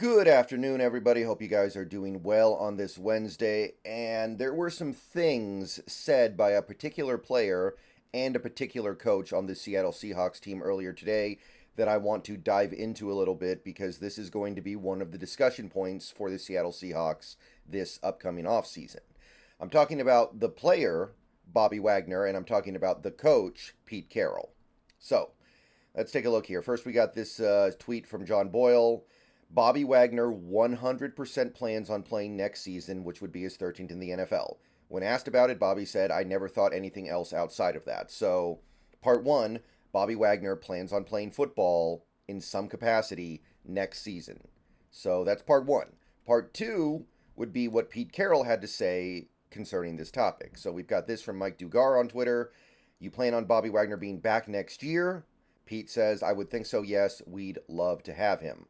Good afternoon, everybody. Hope you guys are doing well on this Wednesday. And there were some things said by a particular player and a particular coach on the Seattle Seahawks team earlier today that I want to dive into a little bit because this is going to be one of the discussion points for the Seattle Seahawks this upcoming offseason. I'm talking about the player, Bobby Wagner, and I'm talking about the coach, Pete Carroll. So, let's take a look here. First, we got this tweet from John Boyle. Bobby Wagner 100% plans on playing next season, which would be his 13th in the NFL. When asked about it, Bobby said, "I never thought anything else outside of that." So, part one, Bobby Wagner plans on playing football in some capacity next season. So, that's part one. Part two would be what Pete Carroll had to say concerning this topic. So, we've got this from Mike Dugar on Twitter. "You plan on Bobby Wagner being back next year?" Pete says, "I would think so, yes. We'd love to have him."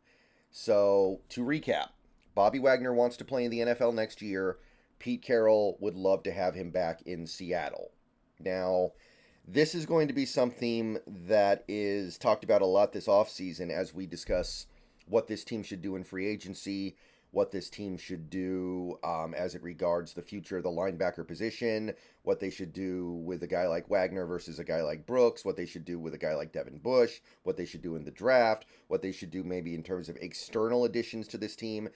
So, to recap, Bobby Wagner wants to play in the NFL next year. Pete Carroll would love to have him back in Seattle. Now, this is going to be something that is talked about a lot this offseason as we discuss what this team should do in free agency, what this team should do as it regards the future of the linebacker position, what they should do with a guy like Wagner versus a guy like Brooks, what they should do with a guy like Devin Bush, what they should do in the draft, what they should do maybe in terms of external additions to this team.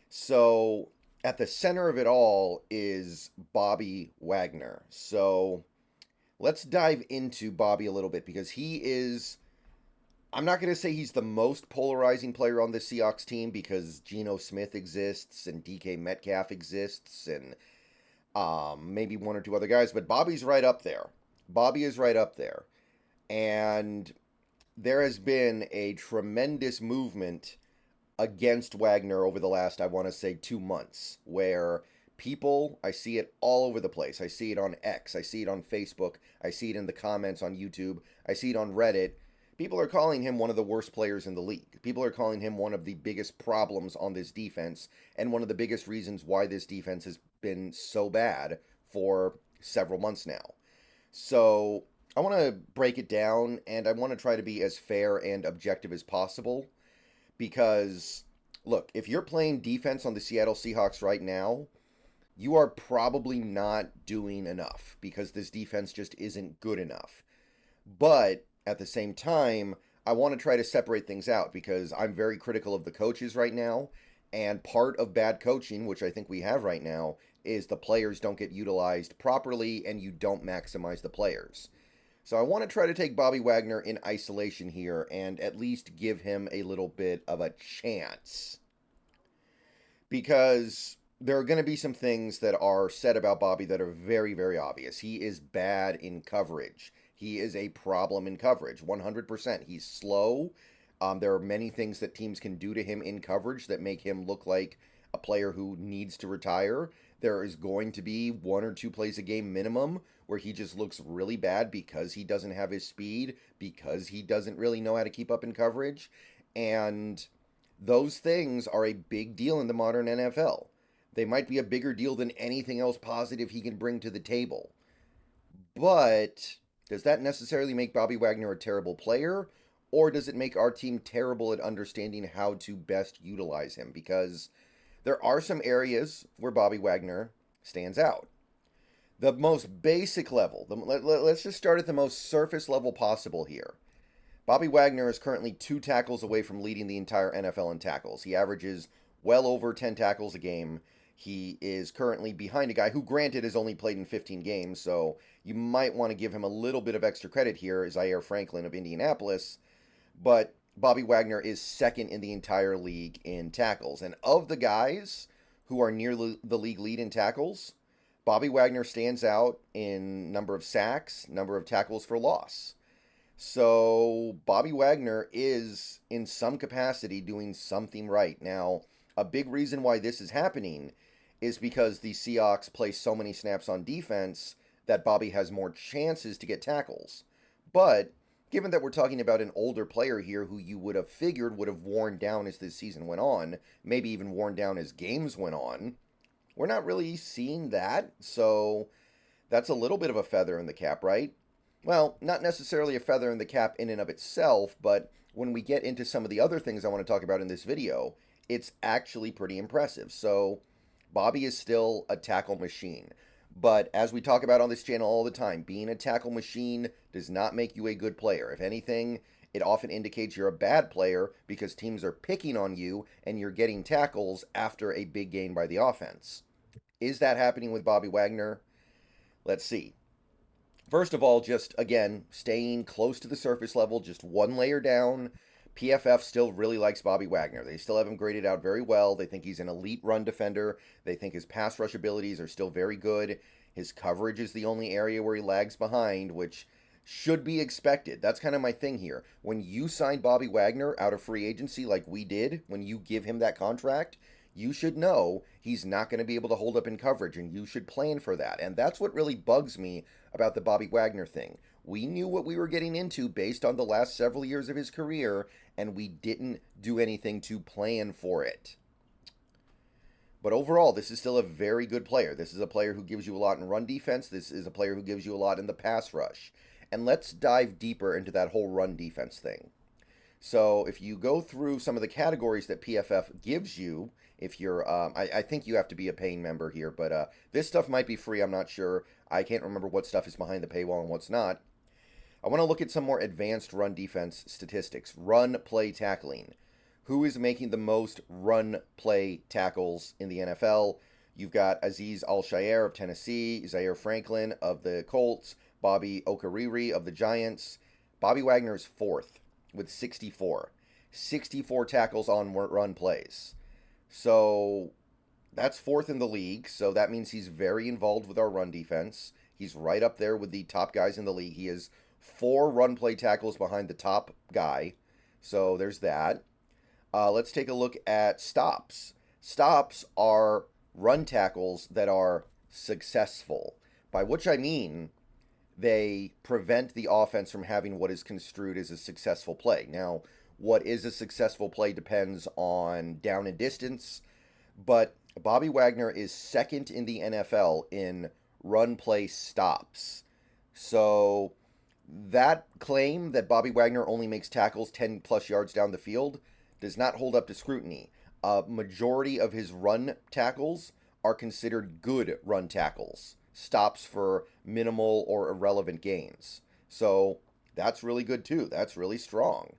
So at the center of it all is Bobby Wagner. So let's dive into Bobby a little bit because he is... I'm not going to say he's the most polarizing player on the Seahawks team because Geno Smith exists and DK Metcalf exists and maybe one or two other guys, but Bobby's right up there. Bobby is right up there. And there has been a tremendous movement against Wagner over the last, I want to say, 2 months, where people, I see it all over the place. I see it on X, I see it on Facebook, I see it in the comments on YouTube, I see it on Reddit. People are calling him one of the worst players in the league. People are calling him one of the biggest problems on this defense and one of the biggest reasons why this defense has been so bad for several months now. So I want to break it down and I want to try to be as fair and objective as possible because, look, if you're playing defense on the Seattle Seahawks right now, you are probably not doing enough because this defense just isn't good enough. But at the same time, I want to try to separate things out because I'm very critical of the coaches right now. And part of bad coaching, which I think we have right now, is the players don't get utilized properly and you don't maximize the players. So I want to try to take Bobby Wagner in isolation here and at least give him a little bit of a chance. Because there are going to be some things that are said about Bobby that are very, very obvious. He is bad in coverage. He is a problem in coverage, 100%. He's slow. There are many things that teams can do to him in coverage that make him look like a player who needs to retire. There is going to be 1 or 2 plays a game minimum where he just looks really bad because he doesn't have his speed, because he doesn't really know how to keep up in coverage. And those things are a big deal in the modern NFL. They might be a bigger deal than anything else positive he can bring to the table. But does that necessarily make Bobby Wagner a terrible player? Or does it make our team terrible at understanding how to best utilize him? Because there are some areas where Bobby Wagner stands out. The most basic level, let's just start at the most surface level possible here. Bobby Wagner is currently 2 tackles away from leading the entire NFL in tackles. He averages well over 10 tackles a game. He is currently behind a guy who, granted, has only played in 15 games, so you might want to give him a little bit of extra credit here, Zaire Franklin of Indianapolis, but Bobby Wagner is second in the entire league in tackles. And of the guys who are near the league lead in tackles, Bobby Wagner stands out in number of sacks, number of tackles for loss. So Bobby Wagner is, in some capacity, doing something right. Now, a big reason why this is happening is because the Seahawks play so many snaps on defense that Bobby has more chances to get tackles. But given that we're talking about an older player here who you would have figured would have worn down as this season went on, maybe even worn down as games went on, we're not really seeing that. So that's a little bit of a feather in the cap, right? Well, not necessarily a feather in the cap in and of itself, but when we get into some of the other things I want to talk about in this video, it's actually pretty impressive. So Bobby is still a tackle machine. But as we talk about on this channel all the time, being a tackle machine does not make you a good player. If anything, it often indicates you're a bad player because teams are picking on you and you're getting tackles after a big gain by the offense. Is that happening with Bobby Wagner? Let's see. First of all, just again, staying close to the surface level, just one layer down. PFF still really likes Bobby Wagner. They still have him graded out very well. They think he's an elite run defender. They think his pass rush abilities are still very good. His coverage is the only area where he lags behind, which should be expected. That's kind of my thing here. When you sign Bobby Wagner out of free agency like we did, when you give him that contract, you should know he's not going to be able to hold up in coverage, and you should plan for that. And that's what really bugs me about the Bobby Wagner thing. We knew what we were getting into based on the last several years of his career, and we didn't do anything to plan for it. But overall, this is still a very good player. This is a player who gives you a lot in run defense. This is a player who gives you a lot in the pass rush. And let's dive deeper into that whole run defense thing. So if you go through some of the categories that PFF gives you, if you're, I think you have to be a paying member here, but this stuff might be free. I'm not sure. I can't remember what stuff is behind the paywall and what's not. I want to look at some more advanced run defense statistics. Run play tackling. Who is making the most run play tackles in the NFL? You've got Azeez Al-Shaair of Tennessee, Zaire Franklin of the Colts, Bobby Okereke of the Giants. Bobby Wagner is fourth with 64. 64 tackles on run plays. So that's fourth in the league. So that means he's very involved with our run defense. He's right up there with the top guys in the league. He is 4 run play tackles behind the top guy. So there's that. Let's take a look at stops. Stops are run tackles that are successful, by which I mean they prevent the offense from having what is construed as a successful play. Now, what is a successful play depends on down and distance, but Bobby Wagner is second in the NFL in run play stops. So that claim that Bobby Wagner only makes tackles 10 plus yards down the field does not hold up to scrutiny. A majority of his run tackles are considered good run tackles, stops for minimal or irrelevant gains. So that's really good too. That's really strong.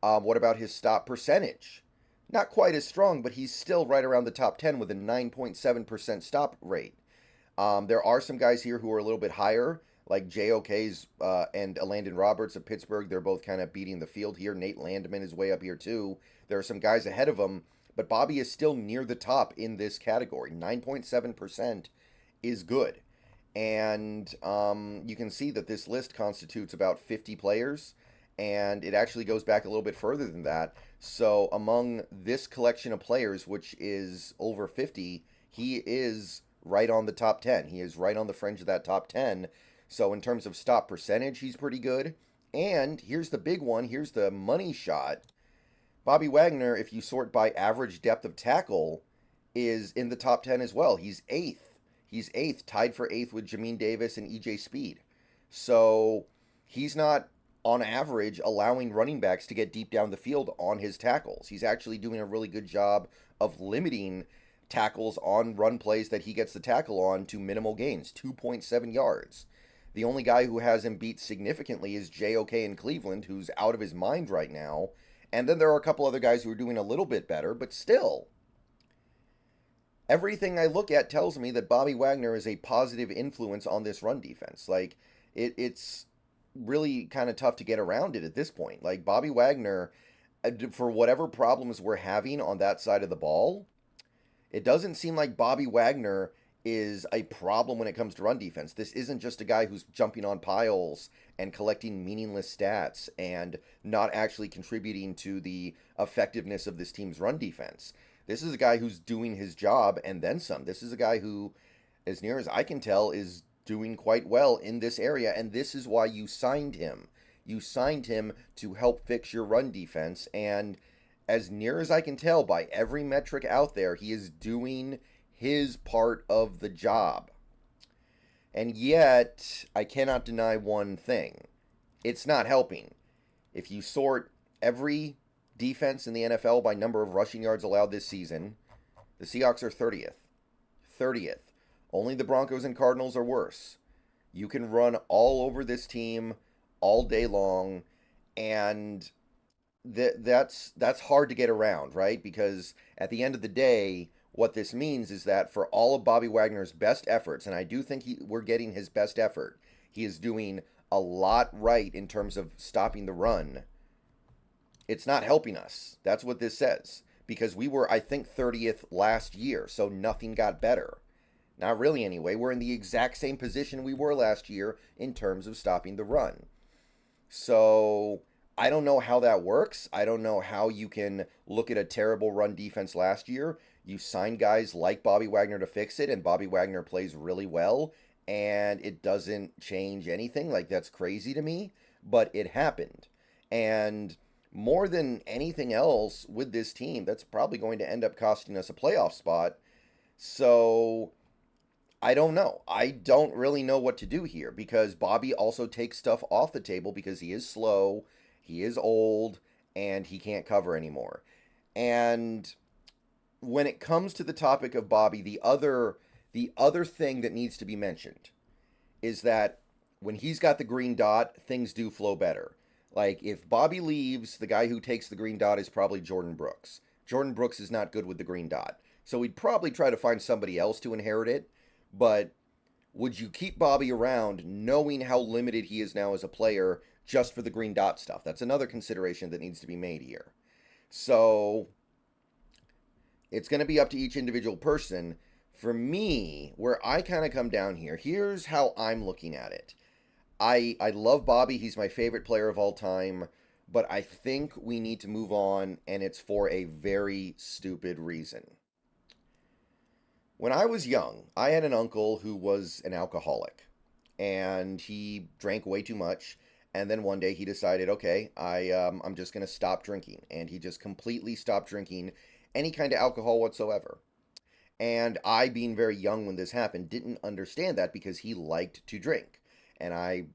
What about his stop percentage? Not quite as strong, but he's still right around the top 10 with a 9.7% stop rate. There are some guys here who are a little bit higher, like JOK's and Landon Roberts of Pittsburgh. They're both kind of beating the field here. Nate Landman is way up here too. There are some guys ahead of him, but Bobby is still near the top in this category. 9.7% is good. And you can see that this list constitutes about 50 players, and it actually goes back a little bit further than that. So among this collection of players, which is over 50, he is right on the top 10. He is right on the fringe of that top 10. So in terms of stop percentage, he's pretty good. And here's the big one. Here's the money shot. Bobby Wagner, if you sort by average depth of tackle, is in the top 10 as well. He's 8th. He's 8th, tied for 8th with Jamin Davis and EJ Speed. So he's not, on average, allowing running backs to get deep down the field on his tackles. He's actually doing a really good job of limiting tackles on run plays that he gets the tackle on to minimal gains, 2.7 yards. The only guy who has him beat significantly is JOK in Cleveland, who's out of his mind right now. And then there are a couple other guys who are doing a little bit better, but still, everything I look at tells me that Bobby Wagner is a positive influence on this run defense. Like, it's really kind of tough to get around it at this point. Like, Bobby Wagner, for whatever problems we're having on that side of the ball, it doesn't seem like Bobby Wagner is a problem when it comes to run defense. This isn't just a guy who's jumping on piles and collecting meaningless stats and not actually contributing to the effectiveness of this team's run defense. This is a guy who's doing his job and then some. This is a guy who, as near as I can tell, is doing quite well in this area, and this is why you signed him. You signed him to help fix your run defense, and as near as I can tell by every metric out there, he is doing his part of the job. And yet, I cannot deny one thing. It's not helping. If you sort every defense in the NFL by number of rushing yards allowed this season, the Seahawks are 30th. 30th. Only the Broncos and Cardinals are worse. You can run all over this team all day long, and that's hard to get around, right? Because at the end of the day, what this means is that for all of Bobby Wagner's best efforts, and I do think we're getting his best effort, he is doing a lot right in terms of stopping the run. It's not helping us. That's what this says. Because we were, I think, 30th last year, so nothing got better. Not really anyway. We're in the exact same position we were last year in terms of stopping the run. So I don't know how that works. I don't know how you can look at a terrible run defense last year. You sign guys like Bobby Wagner to fix it, and Bobby Wagner plays really well, and it doesn't change anything. Like, that's crazy to me, but it happened. And more than anything else with this team, that's probably going to end up costing us a playoff spot. So I don't know. I don't really know what to do here, because Bobby also takes stuff off the table because he is slow, he is old, and he can't cover anymore. And when it comes to the topic of Bobby, the other thing that needs to be mentioned is that when he's got the green dot, things do flow better. Like, if Bobby leaves, the guy who takes the green dot is probably Jordan Brooks. Jordan Brooks is not good with the green dot. So we'd probably try to find somebody else to inherit it. But would you keep Bobby around knowing how limited he is now as a player just for the green dot stuff? That's another consideration that needs to be made here. So it's going to be up to each individual person. For me, where I kind of come down here, here's how I'm looking at it. I love Bobby. He's my favorite player of all time. But I think we need to move on, and it's for a very stupid reason. When I was young, I had an uncle who was an alcoholic. And he drank way too much. And then one day he decided, okay, I'm just going to stop drinking. And he just completely stopped drinking any kind of alcohol whatsoever. And I, being very young when this happened, didn't understand that because he liked to drink. And I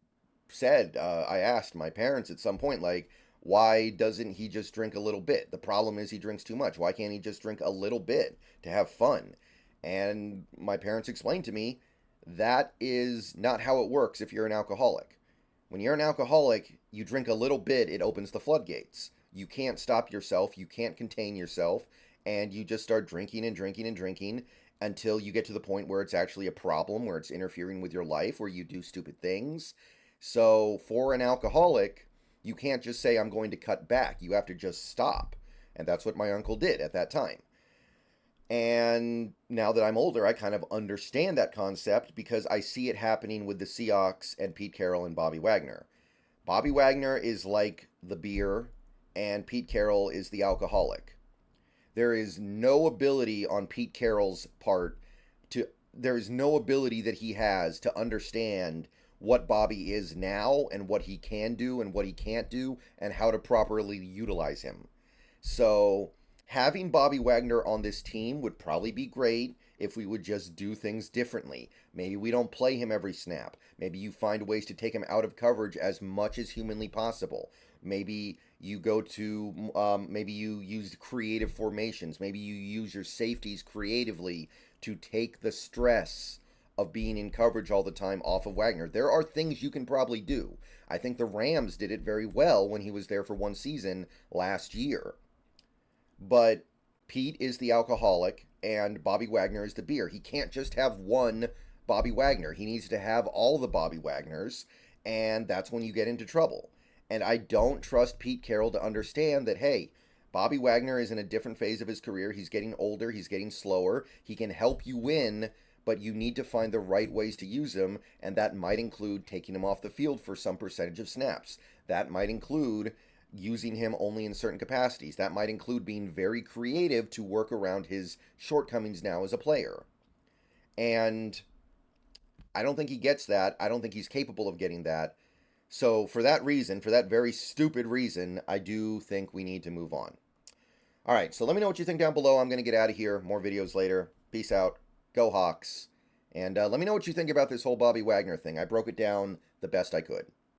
asked my parents at some point, like, why doesn't he just drink a little bit? The problem is he drinks too much. Why can't he just drink a little bit to have fun? And my parents explained to me, that is not how it works if you're an alcoholic. When you're an alcoholic, you drink a little bit, it opens the floodgates. You can't stop yourself, you can't contain yourself, and you just start drinking and drinking and drinking until you get to the point where it's actually a problem, where it's interfering with your life, where you do stupid things. So for an alcoholic, you can't just say, I'm going to cut back. You have to just stop. And that's what my uncle did at that time. And now that I'm older, I kind of understand that concept because I see it happening with the Seahawks and Pete Carroll and Bobby Wagner. Bobby Wagner is like the beer, and Pete Carroll is the alcoholic. There is no ability on Pete Carroll's part there is no ability that he has to understand what Bobby is now and what he can do and what he can't do and how to properly utilize him. So having Bobby Wagner on this team would probably be great if we would just do things differently. Maybe we don't play him every snap. Maybe you find ways to take him out of coverage as much as humanly possible. Maybe you go to, maybe you use creative formations. Maybe you use your safeties creatively to take the stress of being in coverage all the time off of Wagner. There are things you can probably do. I think the Rams did it very well when he was there for one season last year. But Pete is the alcoholic and Bobby Wagner is the beer. He can't just have one Bobby Wagner. He needs to have all the Bobby Wagners, and that's when you get into trouble. And I don't trust Pete Carroll to understand that, hey, Bobby Wagner is in a different phase of his career. He's getting older. He's getting slower. He can help you win, but you need to find the right ways to use him, and that might include taking him off the field for some percentage of snaps. That might include using him only in certain capacities. That might include being very creative to work around his shortcomings now as a player. And I don't think he gets that. I don't think he's capable of getting that. So for that reason, for that very stupid reason, I do think we need to move on. All right, so let me know what you think down below. I'm going to get out of here. More videos later. Peace out. Go Hawks. And let me know what you think about this whole Bobby Wagner thing. I broke it down the best I could.